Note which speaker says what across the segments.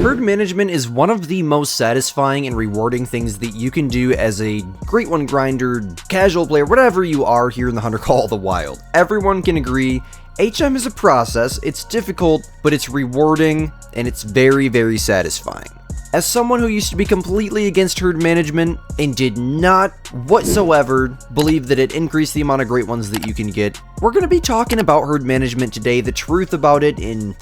Speaker 1: Herd management is one of the most satisfying and rewarding things that you can do as a Great One grinder, casual player, whatever you are here in the Hunter Call of the Wild. Everyone can agree, HM is a process, it's difficult, but it's rewarding, and it's very, very satisfying. As someone who used to be completely against herd management and did not whatsoever believe that it increased the amount of Great Ones that you can get, we're going to be talking about herd management today, the truth about it, and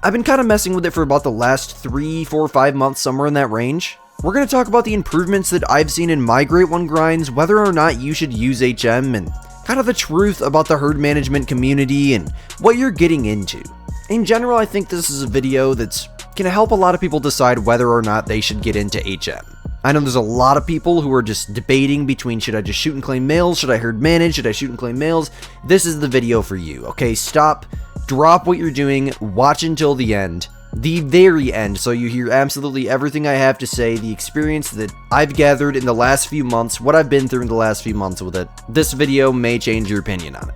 Speaker 1: I've been kind of messing with it for about the last 3, 4, 5 months, somewhere in that range. We're going to talk about the improvements that I've seen in my Great One grinds, whether or not you should use HM, and kind of the truth about the herd management community and what you're getting into. In general, I think this is a video that's going to help a lot of people decide whether or not they should get into HM. I know there's a lot of people who are just debating between should I just shoot and claim males, should I herd manage, should I shoot and claim males. This is the video for you, okay? Stop. Drop what you're doing, watch until the end, the very end, so you hear absolutely everything I have to say, the experience that I've gathered in the last few months, what I've been through in the last few months with it. This video may change your opinion on it.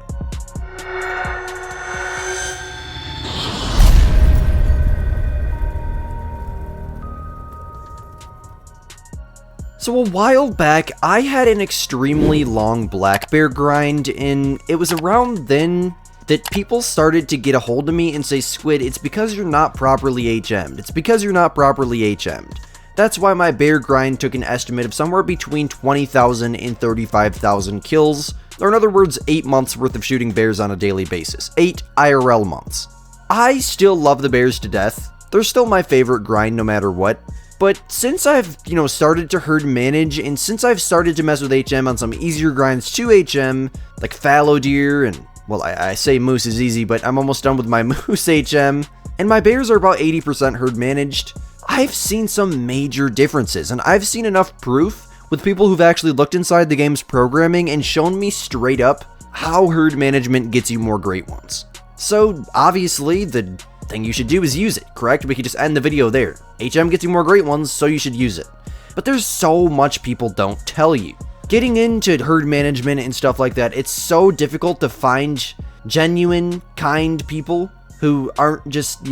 Speaker 1: So a while back, I had an extremely long black bear grind, and it was around then that people started to get a hold of me and say, Squid, it's because you're not properly HM'd. It's because you're not properly HM'd. That's why my bear grind took an estimate of somewhere between 20,000 and 35,000 kills, or in other words, 8 months worth of shooting bears on a daily basis. 8 IRL months. I still love the bears to death. They're still my favorite grind no matter what. But since I've, started to herd manage, and since I've started to mess with HM on some easier grinds to HM, like fallow deer and, well, I say moose is easy, but I'm almost done with my moose HM, and my bears are about 80% herd managed, I've seen some major differences, and I've seen enough proof with people who've actually looked inside the game's programming and shown me straight up how herd management gets you more Great Ones. So, obviously, the thing you should do is use it, correct? We could just end the video there. HM gets you more Great Ones, so you should use it. But there's so much people don't tell you. Getting into herd management and stuff like that, it's so difficult to find genuine, kind people who aren't just,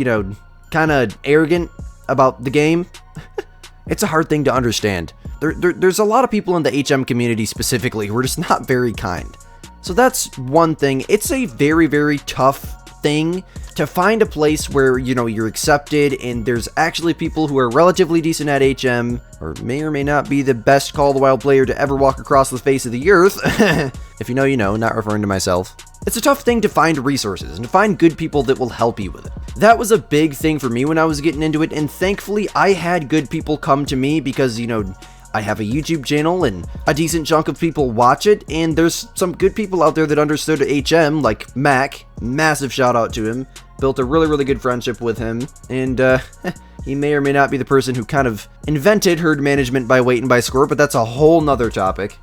Speaker 1: kind of arrogant about the game. It's a hard thing to understand. There's a lot of people in the HM community specifically who are just not very kind. So that's one thing. It's a very, very tough thing to find a place where, you're accepted and there's actually people who are relatively decent at HM, or may not be the best Call of the Wild player to ever walk across the face of the earth. If you know, not referring to myself. It's a tough thing to find resources and to find good people that will help you with it. That was a big thing for me when I was getting into it, and thankfully I had good people come to me because, I have a YouTube channel and a decent chunk of people watch it, and there's some good people out there that understood HM, like Mac, massive shout out to him, built a really, really good friendship with him, and he may or may not be the person who kind of invented herd management by weight and by score, but that's a whole nother topic.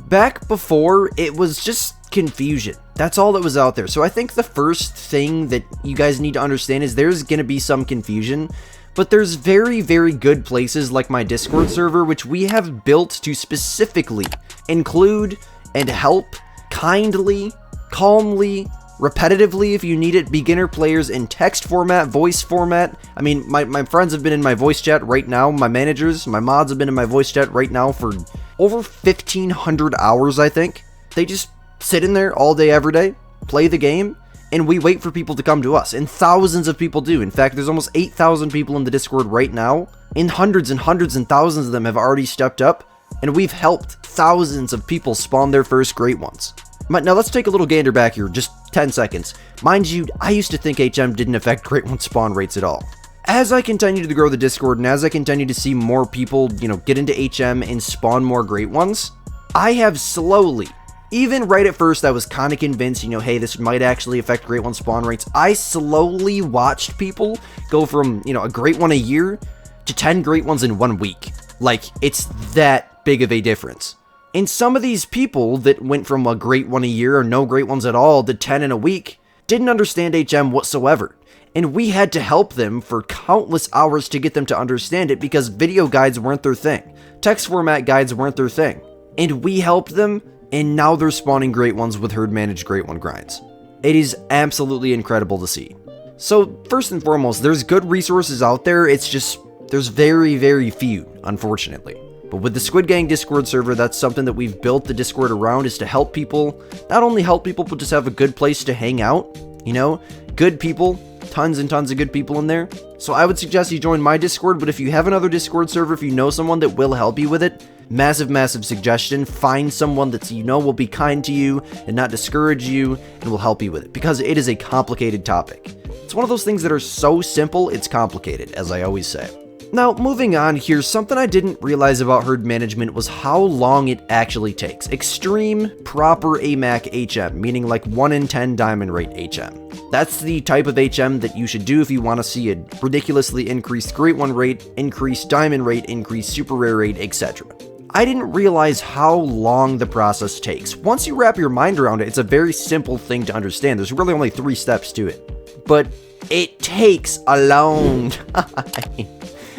Speaker 1: Back before, it was just confusion. That's all that was out there. So I think the first thing that you guys need to understand is there's going to be some confusion, but there's very, very good places like my Discord server, which we have built to specifically include and help kindly, calmly, repetitively, if you need it, beginner players in text format, voice format. I mean, my friends have been in my voice chat right now. My managers, my mods have been in my voice chat right now for over 1,500 hours, I think. They just sit in there all day, every day, play the game, and we wait for people to come to us. And thousands of people do. In fact, there's almost 8,000 people in the Discord right now, and hundreds and thousands of them have already stepped up, and we've helped thousands of people spawn their first Great Ones. Now let's take a little gander back here, just 10 seconds. Mind you, I used to think HM didn't affect Great One spawn rates at all. As I continue to grow the Discord, and as I continue to see more people, get into HM and spawn more Great Ones, I have slowly, even right at first I was kind of convinced, hey, this might actually affect Great One spawn rates. I slowly watched people go from, a Great One a year to 10 Great Ones in 1 week. Like, it's that big of a difference. And some of these people that went from a Great One a year or no Great Ones at all to 10 in a week didn't understand HM whatsoever. And we had to help them for countless hours to get them to understand it because video guides weren't their thing. Text format guides weren't their thing. And we helped them, and now they're spawning Great Ones with herd managed Great One grinds. It is absolutely incredible to see. So first and foremost, there's good resources out there, it's just, there's very, very few, unfortunately. But with the Squid Gang Discord server, that's something that we've built the Discord around, is to help people, not only help people, but just have a good place to hang out, you know? Good people, tons and tons of good people in there. So I would suggest you join my Discord, but if you have another Discord server, if you know someone that will help you with it, massive, massive suggestion, find someone that you know will be kind to you and not discourage you and will help you with it, because it is a complicated topic. It's one of those things that are so simple, it's complicated, as I always say. Now, moving on here, something I didn't realize about herd management was how long it actually takes. Extreme, proper AMAC HM, meaning like 1 in 10 diamond rate HM. That's the type of HM that you should do if you want to see a ridiculously increased Great One rate, increased diamond rate, increased super rare rate, etc. I didn't realize how long the process takes. Once you wrap your mind around it, it's a very simple thing to understand. There's really only 3 steps to it. But it takes a long time.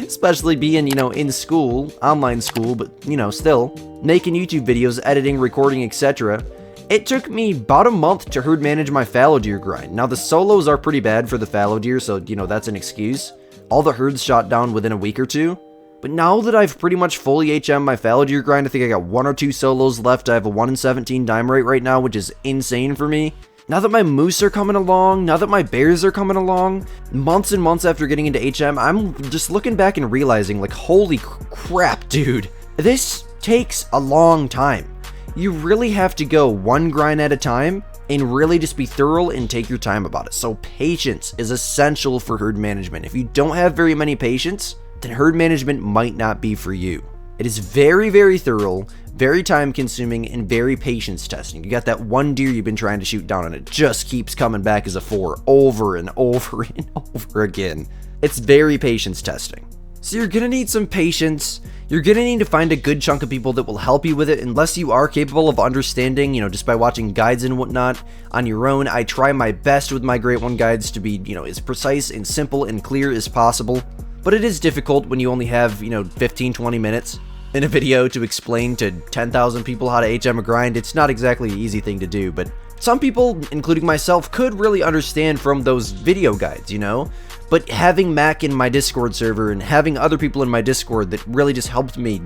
Speaker 1: Especially being, you know, in school, online school, but, you know, still, making YouTube videos, editing, recording, etc. It took me about a month to herd manage my fallow deer grind. Now, the solos are pretty bad for the fallow deer, so, you know, that's an excuse. All the herds shot down within a week or 2. But now that I've pretty much fully HM my fallow deer grind, I think I got 1 or 2 solos left. I have a 1 in 17 dime rate right now, which is insane for me. Now that my moose are coming along, now that my bears are coming along, months and months after getting into HM, I'm just looking back and realizing, like, holy crap, dude. This takes a long time. You really have to go one grind at a time and really just be thorough and take your time about it. So patience is essential for herd management. If you don't have very many patience, then herd management might not be for you. It is very, very thorough, very time consuming, and very patience testing. You got that one deer you've been trying to shoot down and it just keeps coming back as a 4 over and over and over again. It's very patience testing. So you're gonna need some patience. You're gonna need to find a good chunk of people that will help you with it, unless you are capable of understanding, you know, just by watching guides and whatnot on your own. I try my best with my Great One guides to be, you know, as precise and simple and clear as possible. But it is difficult when you only have, you know, 15-20 minutes in a video to explain to 10,000 people how to HM a grind. It's not exactly an easy thing to do, but some people, including myself, could really understand from those video guides, you know? But having Mac in my Discord server and having other people in my Discord that really just helped me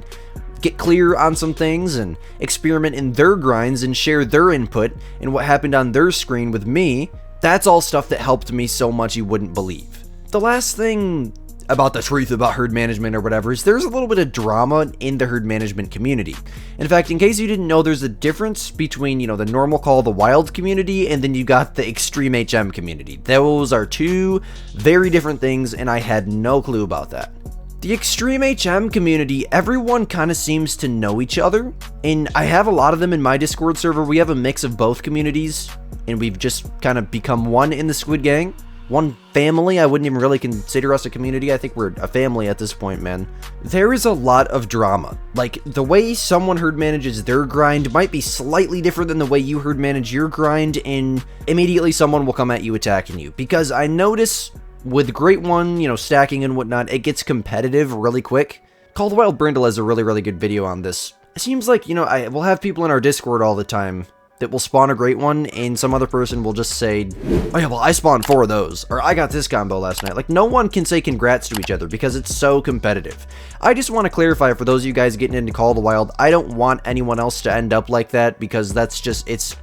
Speaker 1: get clear on some things and experiment in their grinds and share their input and what happened on their screen with me, that's all stuff that helped me so much you wouldn't believe. The last thing about the truth about herd management or whatever is there's a little bit of drama in the herd management community. In fact, in case you didn't know, there's a difference between, you know, the normal Call of the Wild community and then you got the extreme HM community. Those are 2 very different things, and I had no clue about that. The extreme HM community, everyone kind of seems to know each other, and I have a lot of them in my Discord server. We have a mix of both communities, and we've just kind of become one in the Squid Gang. One family. I wouldn't even really consider us a community. I think we're a family at this point, man. There is a lot of drama. Like, the way someone herd manages their grind might be slightly different than the way you herd manage your grind, and immediately someone will come at you attacking you. Because I notice with Great One, you know, stacking and whatnot, it gets competitive really quick. Call the Wild Brindle has a really, really good video on this. It seems like, you know, we'll have people in our Discord all the time that will spawn a Great One, and some other person will just say, oh yeah, well, I spawned 4 of those, or I got this combo last night. Like, no one can say congrats to each other because it's so competitive. I just want to clarify for those of you guys getting into Call of the Wild, I don't want anyone else to end up like that, because that's just, it's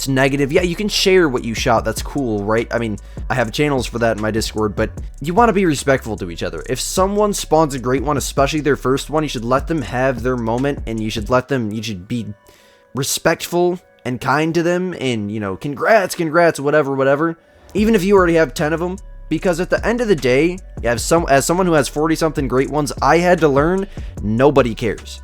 Speaker 1: negative. Yeah, you can share what you shot, that's cool, right? I mean, I have channels for that in my Discord, but you want to be respectful to each other. If someone spawns a Great One, especially their first one, you should let them have their moment, and you should be respectful and kind to them, and, you know, congrats, whatever, even if you already have 10 of them, because at the end of the day, as someone who has 40-something Great Ones, I had to learn, nobody cares.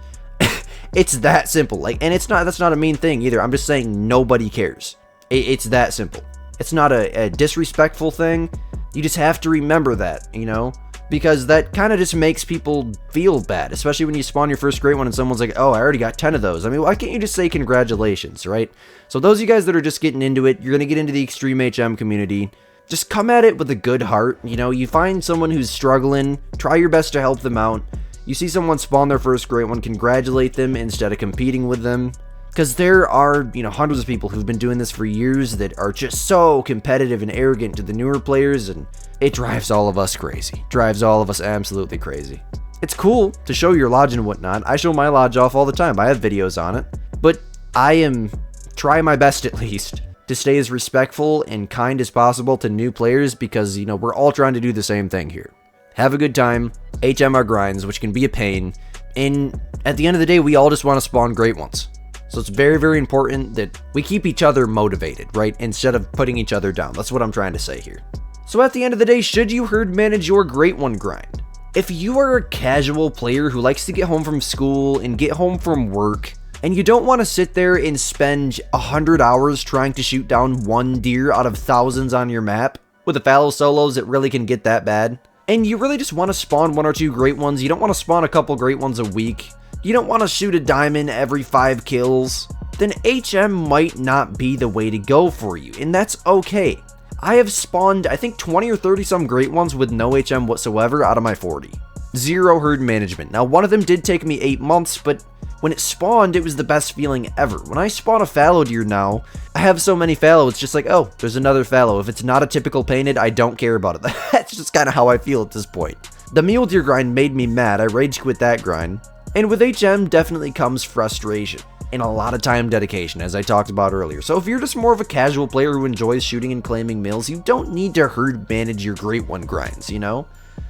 Speaker 1: It's that simple. Like, and that's not a mean thing either. I'm just saying nobody cares. It's that simple. It's not a disrespectful thing. You just have to remember that, you know? Because that kind of just makes people feel bad, especially when you spawn your first Great One and someone's like, oh, I already got 10 of those. I mean, why can't you just say congratulations, right? So those of you guys that are just getting into it, you're going to get into the Extreme HM community. Just come at it with a good heart. You know, you find someone who's struggling, try your best to help them out. You see someone spawn their first Great One, congratulate them instead of competing with them. Because there are, hundreds of people who've been doing this for years that are just so competitive and arrogant to the newer players, and it drives all of us crazy. Drives all of us absolutely crazy. It's cool to show your lodge and whatnot. I show my lodge off all the time. I have videos on it. But I am trying my best, at least, to stay as respectful and kind as possible to new players, because, we're all trying to do the same thing here. Have a good time, HM our grinds, which can be a pain, and at the end of the day, we all just want to spawn great ones. So it's very, very important that we keep each other motivated, right? Instead of putting each other down. That's what I'm trying to say here. So at the end of the day, should you herd manage your great one grind? If you are a casual player who likes to get home from school and get home from work, and you don't want to sit there and spend 100 hours trying to shoot down one deer out of thousands on your map, with the fallow solos, it really can get that bad. And you really just want to spawn 1 or 2 great ones. You don't want to spawn a couple great ones a week. You don't want to shoot a diamond every 5 kills. Then HM might not be the way to go for you, and that's okay. I have spawned, I think, 20 or 30 some great ones with no HM whatsoever out of my 40. Zero herd management. Now, one of them did take me 8 months, but when it spawned, it was the best feeling ever. When I spawn a fallow deer now, I have so many fallow, it's just like, oh, there's another fallow. If it's not a typical painted, I don't care about it. That's just kind of how I feel at this point. The mule deer grind made me mad. I rage quit that grind. And with HM definitely comes frustration and a lot of time dedication, as I talked about earlier. So if you're just more of a casual player who enjoys shooting and claiming mills, you don't need to herd manage your great one grinds,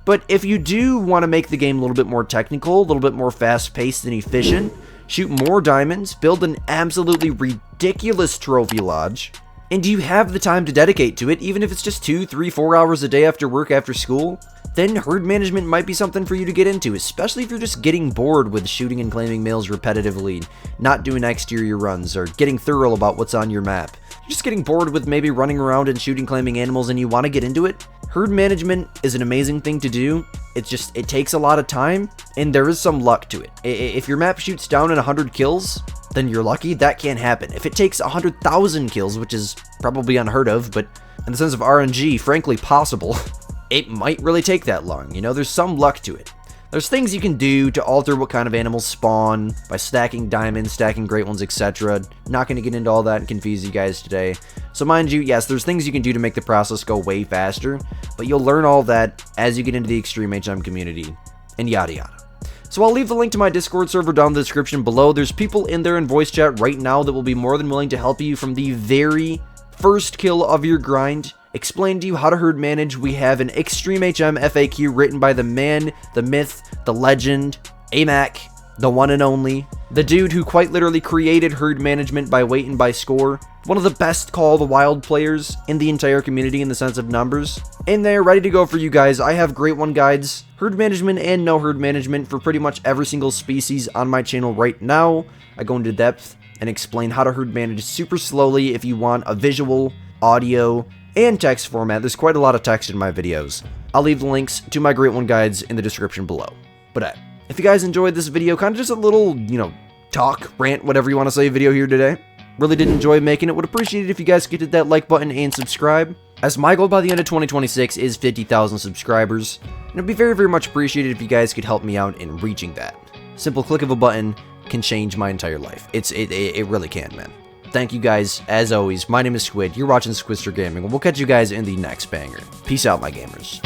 Speaker 1: But if you do want to make the game a little bit more technical, a little bit more fast-paced and efficient, shoot more diamonds, build an absolutely ridiculous trophy lodge, and you have the time to dedicate to it, even if it's just 2, 3, 4 hours a day after work, after school, then herd management might be something for you to get into, especially if you're just getting bored with shooting and claiming males repetitively, not doing exterior runs, or getting thorough about what's on your map. You're just getting bored with maybe running around and shooting claiming animals and you want to get into it. Herd management is an amazing thing to do. It takes a lot of time, and there is some luck to it. If your map shoots down in 100 kills, then you're lucky. That can't happen. If it takes 100,000 kills, which is probably unheard of, but in the sense of RNG, frankly possible, it might really take that long. There's some luck to it. There's things you can do to alter what kind of animals spawn by stacking diamonds, stacking great ones, etc. Not going to get into all that and confuse you guys today. So mind you, yes, there's things you can do to make the process go way faster, but you'll learn all that as you get into the Extreme HM community, and yada yada. So I'll leave the link to my Discord server down in the description below. There's people in there in voice chat right now that will be more than willing to help you from the very first kill of your grind, explain to you how to herd manage. We have an Extreme HM FAQ written by the man, the myth, the legend, AMAC, the one and only, the dude who quite literally created herd management by weight and by score, one of the best Call of the Wild players in the entire community in the sense of numbers. In there, ready to go for you guys. I have great one guides, herd management and no herd management for pretty much every single species on my channel right now. I go into depth and explain how to herd manage super slowly if you want a visual, audio, and text format. There's quite a lot of text in my videos. I'll leave the links to my great one guides in the description below. But if you guys enjoyed this video, kind of just a little, talk, rant, whatever you want to say video here today, really did enjoy making it. Would appreciate it if you guys could hit that like button and subscribe, as my goal by the end of 2026 is 50,000 subscribers. And it'd be very, very much appreciated if you guys could help me out in reaching that. Simple click of a button can change my entire life. It really can, man. Thank you guys, as always. My name is Squid. You're watching Squidster Gaming, and we'll catch you guys in the next banger. Peace out, my gamers.